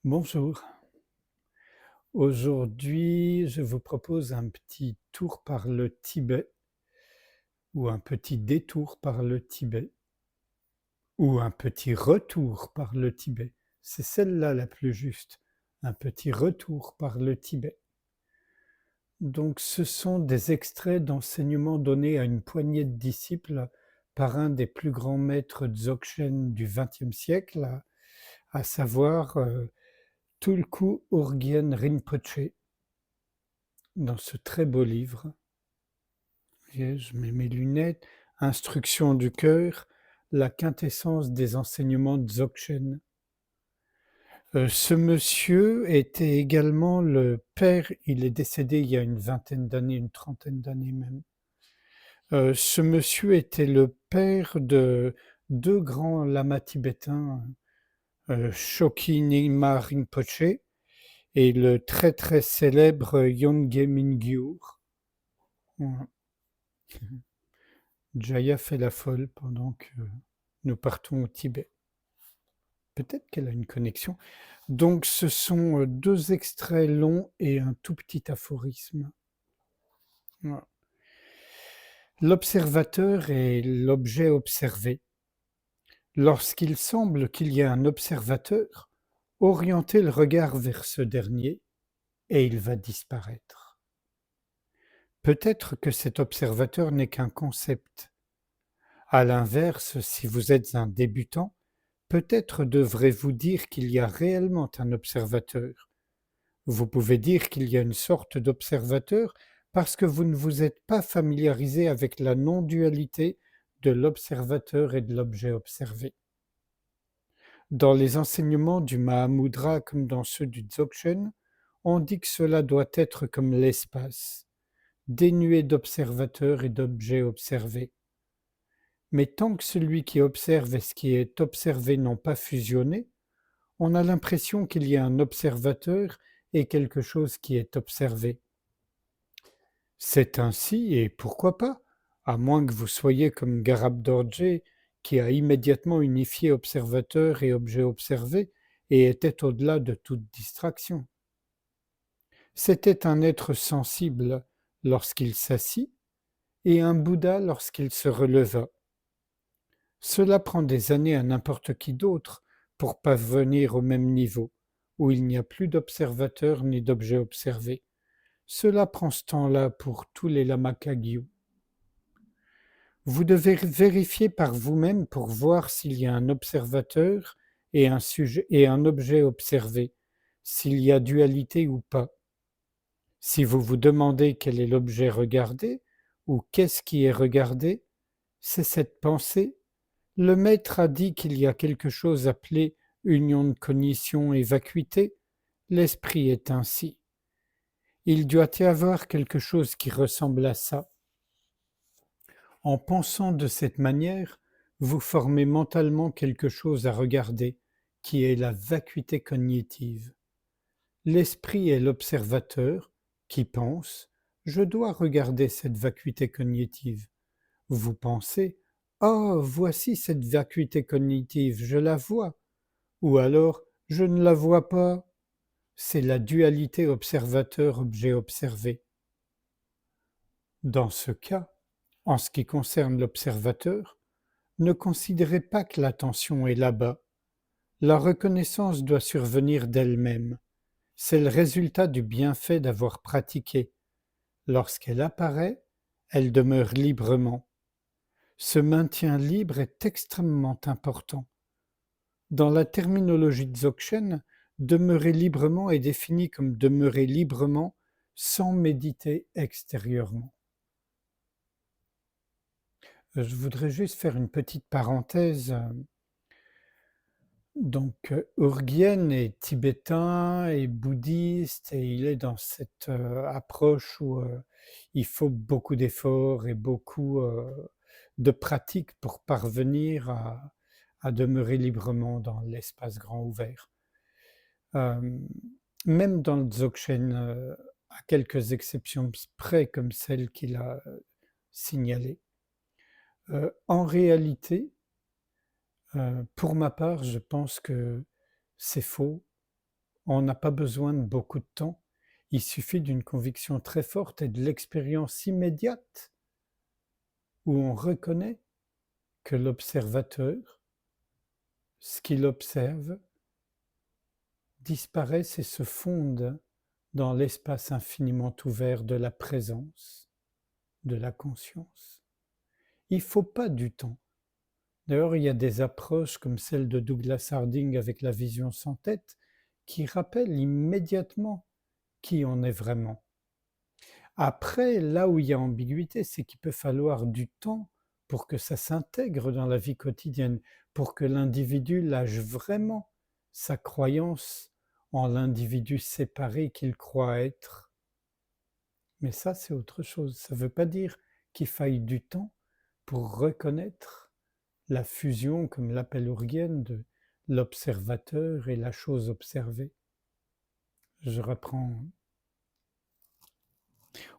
Bonjour. Aujourd'hui, je vous propose un petit tour par le Tibet ou un petit détour par le Tibet ou un petit retour par le Tibet. C'est celle-là la plus juste. Un petit retour par le Tibet. Donc, ce sont des extraits d'enseignements donnés à une poignée de disciples par un des plus grands maîtres dzogchen du XXe siècle, à savoir Tulku Urgyen Rinpoche, dans ce très beau livre. Et je mets mes lunettes. Instruction du cœur, la quintessence des enseignements dzogchen. Ce monsieur était également le père, il est décédé il y a une vingtaine d'années, une trentaine d'années même. Ce monsieur était le père de deux grands lamas tibétains, Choki Nyingma Rinpoche et le très très célèbre Yongey Mingyur. Voilà. Jaya fait la folle pendant que nous partons au Tibet. Peut-être qu'elle a une connexion. Donc ce sont deux extraits longs et un tout petit aphorisme. Voilà. L'observateur est l'objet observé. Lorsqu'il semble qu'il y a un observateur, orientez le regard vers ce dernier et il va disparaître. Peut-être que cet observateur n'est qu'un concept. À l'inverse, si vous êtes un débutant, peut-être devrez-vous dire qu'il y a réellement un observateur. Vous pouvez dire qu'il y a une sorte d'observateur parce que vous ne vous êtes pas familiarisé avec la non-dualité de l'observateur et de l'objet observé. Dans les enseignements du Mahamudra comme dans ceux du Dzogchen, on dit que cela doit être comme l'espace, dénué d'observateur et d'objet observé. Mais tant que celui qui observe et ce qui est observé n'ont pas fusionné, on a l'impression qu'il y a un observateur et quelque chose qui est observé. C'est ainsi, et pourquoi pas, à moins que vous soyez comme Garab Dorje, qui a immédiatement unifié observateur et objet observé, et était au-delà de toute distraction. C'était un être sensible lorsqu'il s'assit, et un Bouddha lorsqu'il se releva. Cela prend des années à n'importe qui d'autre pour parvenir au même niveau, où il n'y a plus d'observateur ni d'objet observé. Cela prend ce temps-là pour tous les lamas Kagyu. Vous devez vérifier par vous-même pour voir s'il y a un observateur et un sujet et un objet observé, s'il y a dualité ou pas. Si vous vous demandez quel est l'objet regardé ou qu'est-ce qui est regardé, c'est cette pensée. Le maître a dit qu'il y a quelque chose appelé union de cognition et vacuité. L'esprit est ainsi. Il doit y avoir quelque chose qui ressemble à ça. En pensant de cette manière, vous formez mentalement quelque chose à regarder, qui est la vacuité cognitive. L'esprit est l'observateur qui pense « je dois regarder cette vacuité cognitive ». Vous pensez « oh, voici cette vacuité cognitive, je la vois ». Ou alors « je ne la vois pas ». C'est la dualité observateur-objet observé. Dans ce cas, en ce qui concerne l'observateur, ne considérez pas que l'attention est là-bas. La reconnaissance doit survenir d'elle-même. C'est le résultat du bienfait d'avoir pratiqué. Lorsqu'elle apparaît, elle demeure librement. Ce maintien libre est extrêmement important. Dans la terminologie dzogchen, demeurer librement est défini comme demeurer librement sans méditer extérieurement. Je voudrais juste faire une petite parenthèse. Donc, Urgyen est tibétain et bouddhiste et il est dans cette approche où il faut beaucoup d'efforts et beaucoup de pratique pour parvenir à demeurer librement dans l'espace grand ouvert. Euh, Même dans le Dzogchen, à quelques exceptions près comme celle qu'il a signalée. En réalité, pour ma part, je pense que c'est faux. On n'a pas besoin de beaucoup de temps. Il suffit d'une conviction très forte et de l'expérience immédiate où on reconnaît que l'observateur, ce qu'il observe, disparaissent et se fondent dans l'espace infiniment ouvert de la présence, de la conscience. Il ne faut pas du temps. D'ailleurs, il y a des approches comme celle de Douglas Harding avec la vision sans tête qui rappellent immédiatement qui on est vraiment. Après, là où il y a ambiguïté, c'est qu'il peut falloir du temps pour que ça s'intègre dans la vie quotidienne, pour que l'individu lâche vraiment sa croyance en l'individu séparé qu'il croit être. Mais ça, c'est autre chose. Ça ne veut pas dire qu'il faille du temps pour reconnaître la fusion, comme l'appelle Urgen, de l'observateur et la chose observée. Je reprends.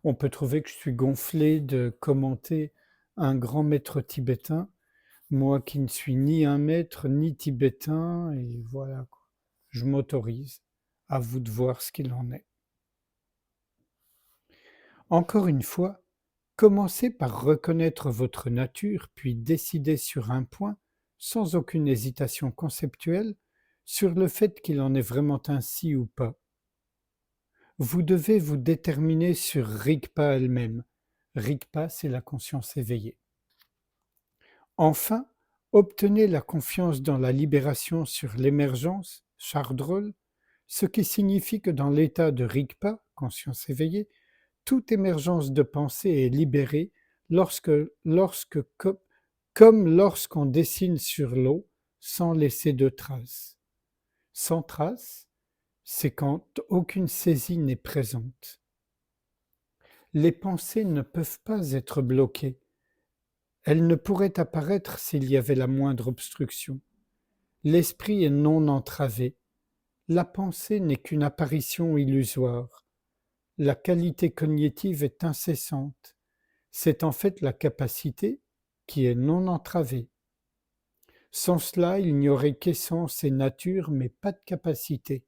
On peut trouver que je suis gonflé de commenter un grand maître tibétain, moi qui ne suis ni un maître ni tibétain, et voilà, quoi. Je m'autorise. À vous de voir ce qu'il en est. Encore une fois, commencez par reconnaître votre nature, puis décider sur un point, sans aucune hésitation conceptuelle, sur le fait qu'il en est vraiment ainsi ou pas. Vous devez vous déterminer sur Rigpa elle-même. Rigpa, c'est la conscience éveillée. Enfin, obtenez la confiance dans la libération sur l'émergence, Chardrol, ce qui signifie que dans l'état de Rigpa, conscience éveillée, toute émergence de pensée est libérée comme lorsqu'on dessine sur l'eau sans laisser de traces. Sans traces, c'est quand aucune saisie n'est présente. Les pensées ne peuvent pas être bloquées. Elles ne pourraient apparaître s'il y avait la moindre obstruction. L'esprit est non entravé. La pensée n'est qu'une apparition illusoire. La qualité cognitive est incessante. C'est en fait la capacité qui est non entravée. Sans cela, il n'y aurait qu'essence et nature, mais pas de capacité.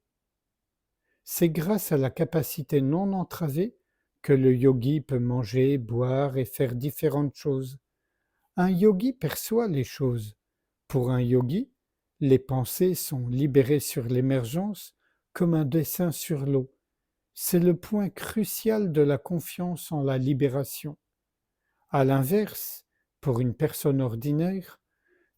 C'est grâce à la capacité non entravée que le yogi peut manger, boire et faire différentes choses. Un yogi perçoit les choses. Pour un yogi, les pensées sont libérées sur l'émergence comme un dessin sur l'eau. C'est le point crucial de la confiance en la libération. À l'inverse, pour une personne ordinaire,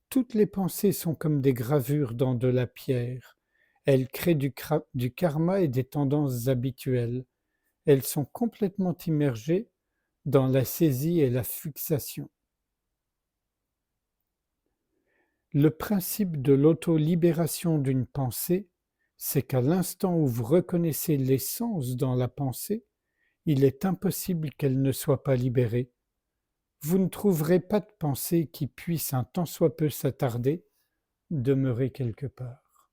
toutes les pensées sont comme des gravures dans de la pierre. Elles créent du karma et des tendances habituelles. Elles sont complètement immergées dans la saisie et la fixation. Le principe de l'auto-libération d'une pensée, c'est qu'à l'instant où vous reconnaissez l'essence dans la pensée, il est impossible qu'elle ne soit pas libérée. Vous ne trouverez pas de pensée qui puisse un tant soit peu s'attarder, demeurer quelque part.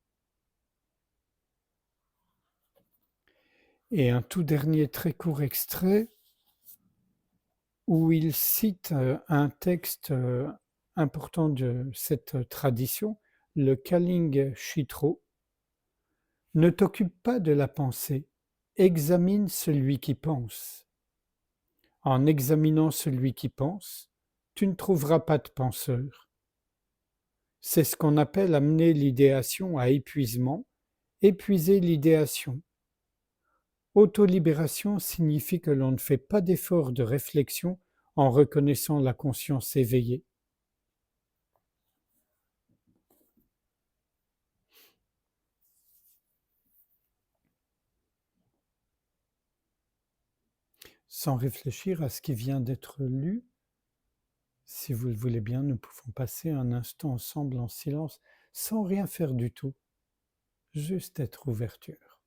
Et un tout dernier très court extrait où il cite un texte important de cette tradition, le Kaling Chitro. Ne t'occupe pas de la pensée, examine celui qui pense. En examinant celui qui pense, tu ne trouveras pas de penseur. C'est ce qu'on appelle amener l'idéation à épuisement, épuiser l'idéation. Autolibération signifie que l'on ne fait pas d'effort de réflexion en reconnaissant la conscience éveillée. Sans réfléchir à ce qui vient d'être lu, si vous le voulez bien, nous pouvons passer un instant ensemble en silence, sans rien faire du tout, juste être ouverture.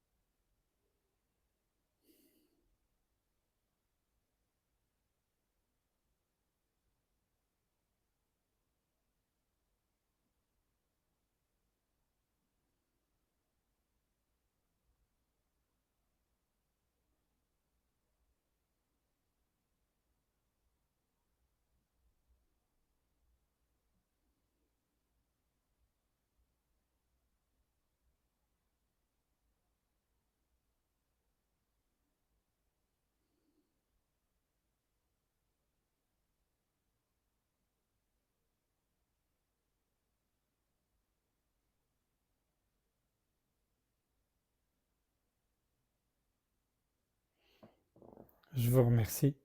Je vous remercie.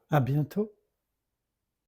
À bientôt.